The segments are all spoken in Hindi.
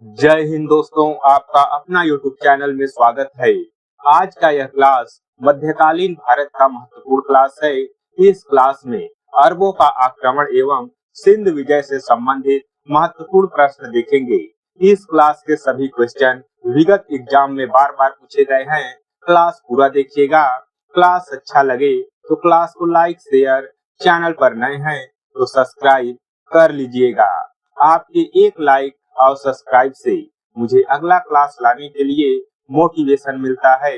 जय हिंद दोस्तों, आपका अपना YouTube चैनल में स्वागत है। आज का यह क्लास मध्यकालीन भारत का महत्वपूर्ण क्लास है। इस क्लास में अरबों का आक्रमण एवं सिंध विजय से संबंधित महत्वपूर्ण प्रश्न देखेंगे। इस क्लास के सभी क्वेश्चन विगत एग्जाम में बार बार पूछे गए हैं। क्लास पूरा देखिएगा। क्लास अच्छा लगे तो क्लास को लाइक शेयर, चैनल पर नए हैं तो सब्सक्राइब कर लीजिएगा। आपके एक लाइक और सब्सक्राइब से मुझे अगला क्लास लाने के लिए मोटिवेशन मिलता है।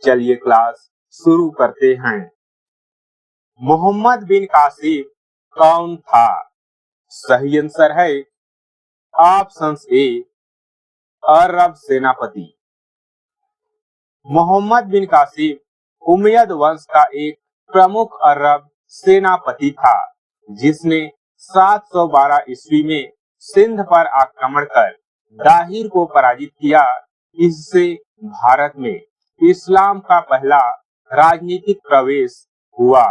चलिए क्लास शुरू करते हैं। मोहम्मद बिन कासिम कौन था? सही आंसर है ऑप्शन ए, अरब सेनापति। मोहम्मद बिन कासिम उमय्यद वंश का एक प्रमुख अरब सेनापति था, जिसने 712 ईस्वी में सिंध पर आक्रमण कर दाहिर को पराजित किया। इससे भारत में इस्लाम का पहला राजनीतिक प्रवेश हुआ।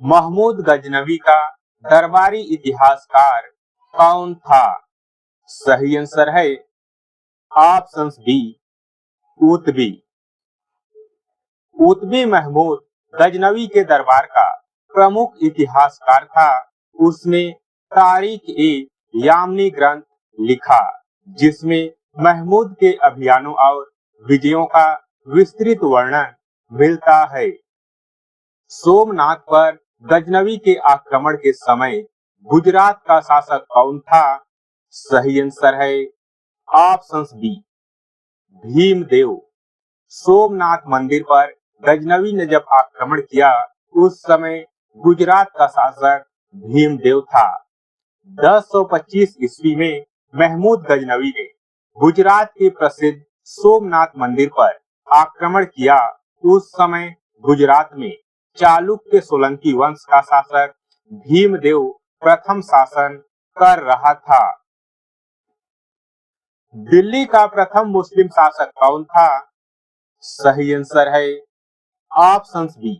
महमूद गजनवी का दरबारी इतिहासकार कौन था? सही आंसर है ऑप्शन बी, उतबी। उतबी महमूद गजनवी के दरबार का प्रमुख इतिहासकार था। उसने तारीख ए यामनी ग्रंथ लिखा, जिसमें महमूद के अभियानों और विजयों का विस्तृत वर्णन मिलता है। सोमनाथ पर गजनवी के आक्रमण के समय गुजरात का शासक कौन था? सही आंसर है ऑप्शन बी, भीमदेव। सोमनाथ मंदिर पर गजनवी ने जब आक्रमण किया, उस समय गुजरात का शासक भीमदेव था। 1025 ईस्वी में महमूद गजनवी ने गुजरात के प्रसिद्ध सोमनाथ मंदिर पर आक्रमण किया। उस समय गुजरात में चालुक्य सोलंकी वंश का शासक भीमदेव प्रथम शासन कर रहा था। दिल्ली का प्रथम मुस्लिम शासक कौन था? सही आंसर है ऑप्शन बी,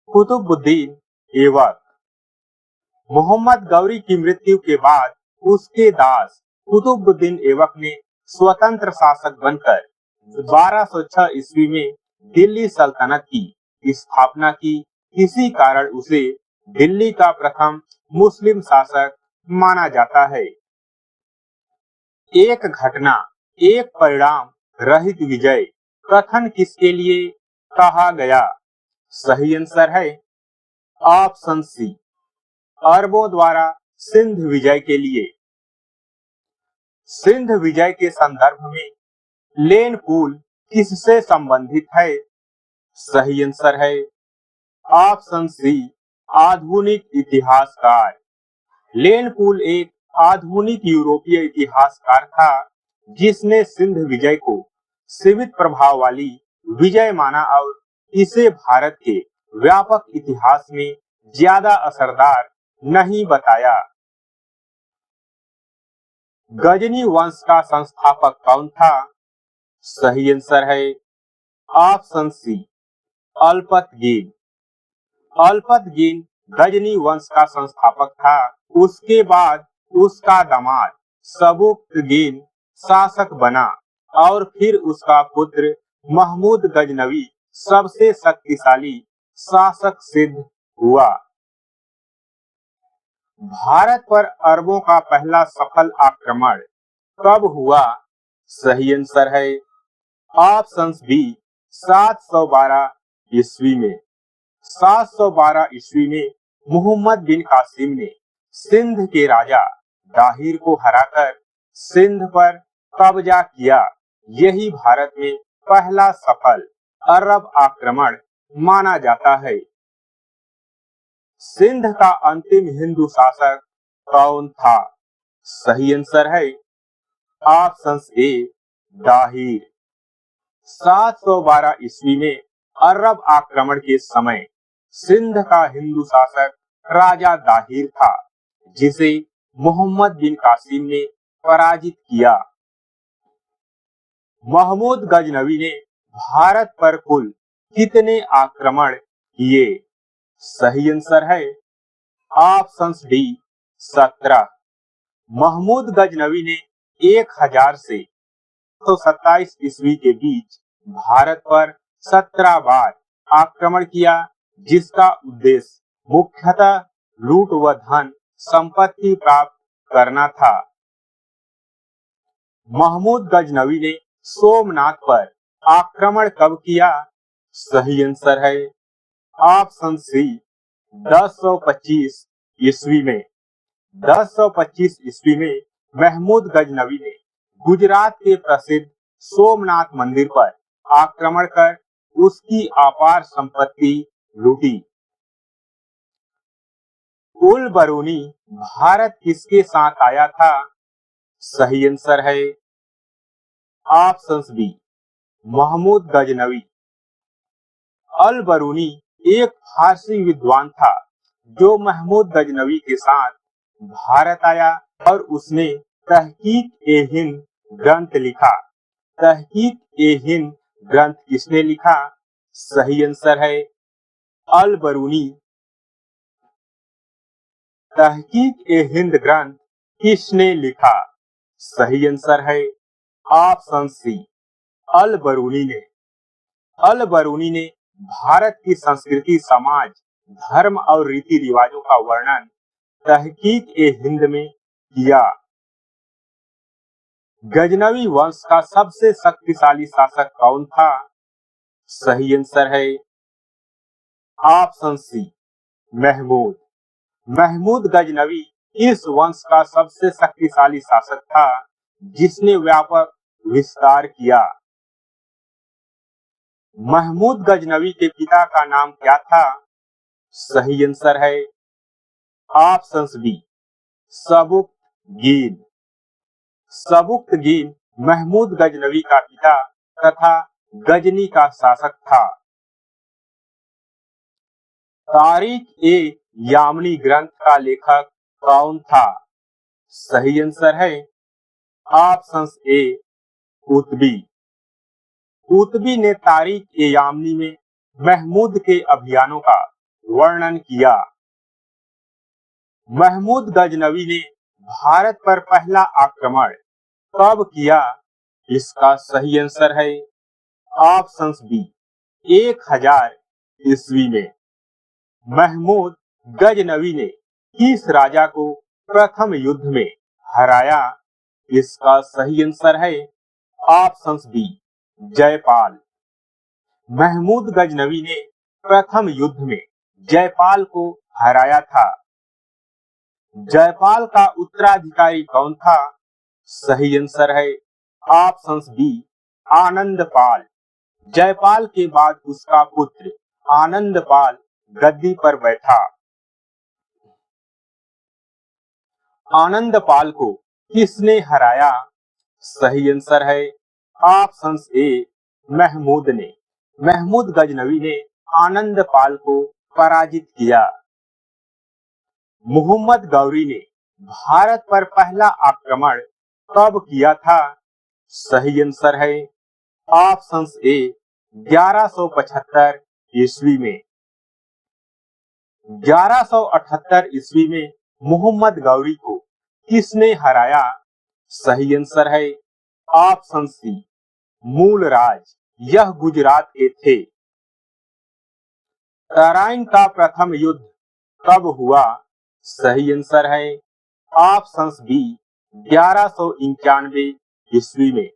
कुतुबुद्दीन ऐबक। मोहम्मद गौरी की मृत्यु के बाद उसके दास कुतुबुद्दीन ऐबक ने स्वतंत्र शासक बनकर 1206 ईस्वी में दिल्ली सल्तनत की स्थापना की। इसी कारण उसे दिल्ली का प्रथम मुस्लिम शासक माना जाता है। एक घटना एक परिणाम रहित विजय कथन किसके लिए कहा गया? सही आंसर है ऑप्शन सी, अरबों द्वारा सिंध विजय के लिए। सिंध विजय के संदर्भ में लेन पुल किससे संबंधित है? सही आंसर है ऑप्शन सी, आधुनिक इतिहासकार। लेन पुल एक आधुनिक यूरोपीय इतिहासकार था, जिसने सिंध विजय को सीमित प्रभाव वाली विजय माना और इसे भारत के व्यापक इतिहास में ज्यादा असरदार नहीं बताया। गजनी वंश का संस्थापक कौन था? सही आंसर है ऑप्शन सी, अल्पतगीन। अल्पतगीन गजनी वंश का संस्थापक था। उसके बाद उसका दामाद सबुक्तगीन शासक बना और फिर उसका पुत्र महमूद गजनवी सबसे शक्तिशाली शासक सिद्ध हुआ। भारत पर अरबों का पहला सफल आक्रमण कब हुआ? सही आंसर है ऑप्शन बी, 712 ईस्वी में। 712 ईस्वी में मोहम्मद बिन कासिम ने सिंध के राजा दाहिर को हराकर सिंध पर कब्जा किया। यही भारत में पहला सफल अरब आक्रमण माना जाता है। सिंध का अंतिम हिंदू शासक कौन था? सही आंसर है ऑप्शन ए, दाहिर। 712 ईस्वी में अरब आक्रमण के समय सिंध का हिंदू शासक राजा दाहिर था, जिसे मोहम्मद बिन कासिम ने पराजित किया। महमूद गजनवी ने भारत पर कुल कितने आक्रमण किए? सही आंसर है ऑप्शन डी, 17। महमूद गजनवी ने 1000 से 127 ईस्वी के बीच भारत पर 17 बार आक्रमण किया, जिसका उद्देश्य मुख्यतः लूट व धन संपत्ति प्राप्त करना था। महमूद गजनवी ने सोमनाथ पर आक्रमण कब किया? सही आंसर है ऑप्शन सी 1025 ईस्वी में। 1025 ईस्वी में महमूद गजनवी ने गुजरात के प्रसिद्ध सोमनाथ मंदिर पर आक्रमण कर उसकी अपार संपत्ति लूटी। उल बरूनी भारत किसके साथ आया था? सही आंसर है ऑप्शन बी महमूद गजनवी। अल बरूनी एक फारसी विद्वान था जो महमूद गजनवी के साथ भारत आया और उसने तहकीक-ए-हिंद ग्रंथ लिखा। तहकीक-ए-हिंद ग्रंथ किसने लिखा? सही आंसर है अल बरूनी। तहकीक-ए-हिंद ग्रंथ किसने लिखा? सही आंसर है ऑप्शन सी अल बरूनी ने। अल बरूनी ने भारत की संस्कृति, समाज, धर्म और रीति रिवाजों का वर्णन तहकीक-ए-हिंद में किया। गजनवी वंश का सबसे शक्तिशाली शासक कौन था? सही आंसर है ऑप्शन सी महमूद। महमूद गजनवी इस वंश का सबसे शक्तिशाली शासक था जिसने व्यापक विस्तार किया। महमूद गजनवी के पिता का नाम क्या था? सही आंसर है ऑप्शन बी सबुक्तगीन। सबुक्तगीन महमूद गजनवी का पिता तथा गजनी का शासक था। तारीख-ए-यामनी ग्रंथ का लेखक कौन था? सही आंसर है ऑप्शन ए कुतबी। कुतबी ने तारीख-ए-यामनी में महमूद के अभियानों का वर्णन किया। महमूद गजनवी ने भारत पर पहला आक्रमण कब किया? इसका सही आंसर है ऑप्शन बी 1000 ईस्वी में। महमूद गजनवी ने किस राजा को प्रथम युद्ध में हराया? इसका सही आंसर है ऑप्शन बी जयपाल। महमूद गजनवी ने प्रथम युद्ध में जयपाल को हराया था। जयपाल का उत्तराधिकारी कौन था? सही आंसर है ऑप्शन बी आनंदपाल। जयपाल के बाद उसका पुत्र आनंदपाल गद्दी पर बैठा। आनंदपाल को किसने हराया? सही आंसर है ऑप्शन ए महमूद ने। महमूद गजनवी ने आनंदपाल को पराजित किया। मोहम्मद गौरी ने भारत पर पहला आक्रमण कब किया था? सही आंसर है ऑप्शन ए 1175 ईस्वी में। 1178 ईस्वी में मोहम्मद गौरी को किसने हराया? सही आंसर है ऑप्शन सी मूलराज। यह गुजरात के थे। तराइन का प्रथम युद्ध कब हुआ? सही आंसर है ऑप्शन बी 1191 ईस्वी में।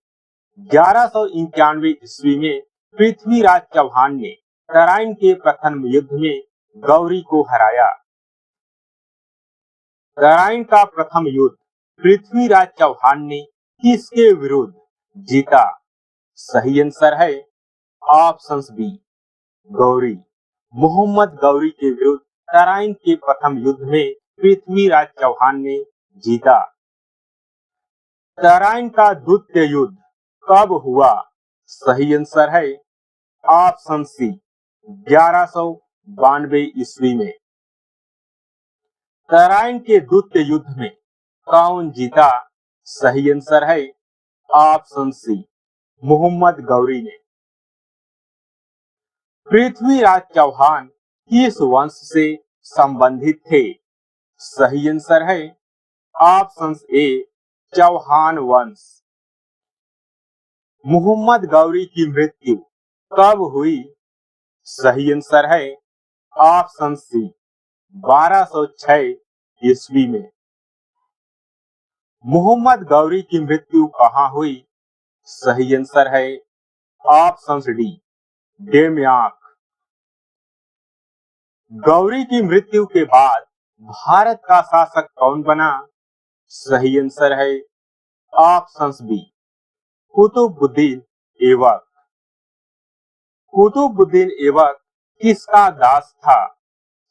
1191 ईस्वी में पृथ्वीराज चौहान ने तराइन के प्रथम युद्ध में गौरी को हराया। तराइन का प्रथम युद्ध पृथ्वीराज चौहान ने किसके विरुद्ध जीता? सही आंसर है ऑप्शन बी गौरी। मोहम्मद गौरी के विरुद्ध तराइन के प्रथम युद्ध में पृथ्वीराज चौहान ने जीता। तराइन का द्वितीय युद्ध कब हुआ? सही आंसर है ऑप्शन सी 1192 ईस्वी में। तराइन के द्वितीय युद्ध में कौन जीता? सही आंसर है ऑप्शन सी मोहम्मद गौरी ने। पृथ्वीराज चौहान किस वंश से संबंधित थे? सही आंसर है ऑप्शन ए चौहान वंश। मोहम्मद गौरी की मृत्यु कब हुई? सही आंसर है ऑप्शन सी 1206 ईस्वी में। मोहम्मद गौरी की मृत्यु कहाँ हुई? सही आंसर है ऑप्शन डी डेमयाक। गौरी की मृत्यु के बाद भारत का शासक कौन बना? सही आंसर है ऑप्शन बी कुतुबुद्दीन ऐबक। कुतुबुद्दीन ऐबक किसका दास था?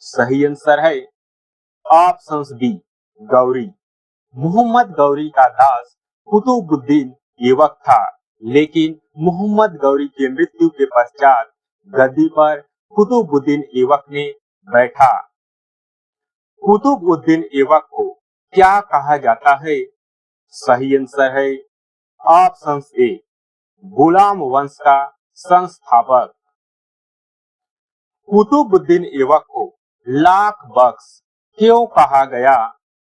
सही आंसर है ऑप्शन बी गौरी। मोहम्मद गौरी का दास कुतुबुद्दीन ऐबक था, लेकिन मोहम्मद गौरी की मृत्यु के पश्चात गद्दी पर कुतुबुद्दीन ऐबक ने बैठा। कुतुबुद्दीन ऐबक को क्या कहा जाता है? सही आंसर है ऑप्शन ए गुलाम वंश का संस्थापक। कुतुबुद्दीन ऐबक को लाख बख्श क्यों कहा गया?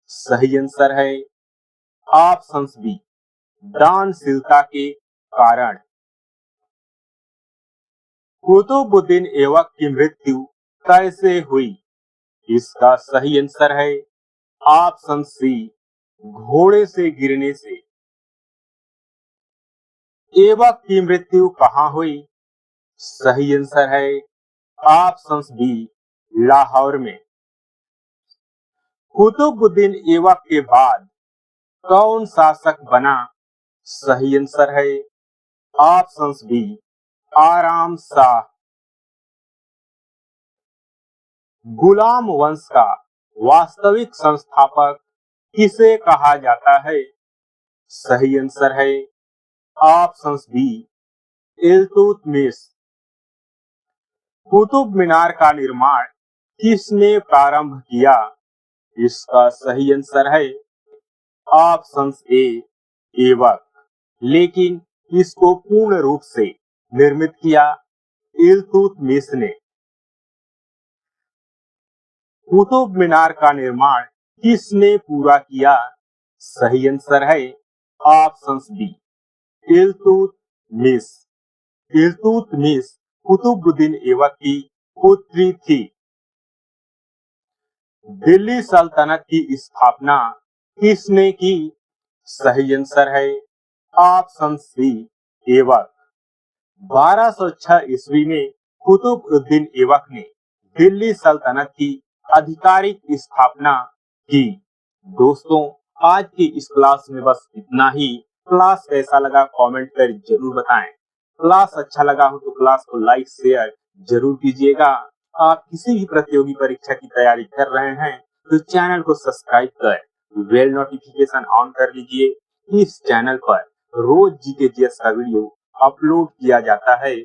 सही आंसर है ऑप्शन बी दानशीलता के कारण। कुतुबुद्दीन ऐबक की मृत्यु कैसे हुई? इसका सही आंसर है ऑप्शन सी घोड़े से गिरने से। ऐबक की मृत्यु कहाँ हुई? सही आंसर है ऑप्शन बी लाहौर में। कुतुबुद्दीन ऐबक के बाद कौन शासक बना? सही आंसर है ऑप्शन बी आराम शाह। गुलाम वंश का वास्तविक संस्थापक किसे कहा जाता है? सही आंसर है ऑप्शन बी इल्तुतमिश। कुतुब मीनार का निर्माण किसने प्रारंभ किया? इसका सही आंसर है ऑप्शन ए ऐबक, लेकिन इसको पूर्ण रूप से निर्मित किया इल्तुतमिश ने। कुतुब मीनार का निर्माण किसने पूरा किया? सही आंसर है ऑप्शन बी इल्तुतमिश। इल्तुतमिश कुतुबुद्दीन ऐबक की पुत्री थी। दिल्ली सल्तनत की स्थापना किसने की? सही आंसर है ऑप्शन सी ऐबक। 1206 ईस्वी में कुतुबुद्दीन ऐबक ने दिल्ली सल्तनत की आधिकारिक स्थापना की। दोस्तों, आज की इस क्लास में बस इतना ही। क्लास कैसा लगा कमेंट कर जरूर बताएं। क्लास अच्छा लगा हो तो क्लास को लाइक शेयर जरूर कीजिएगा। आप किसी भी प्रतियोगी परीक्षा की तैयारी कर रहे हैं तो चैनल को सब्सक्राइब कर बेल नोटिफिकेशन ऑन कर लीजिए। इस चैनल पर रोज जीके जीएस का वीडियो अपलोड किया जाता है।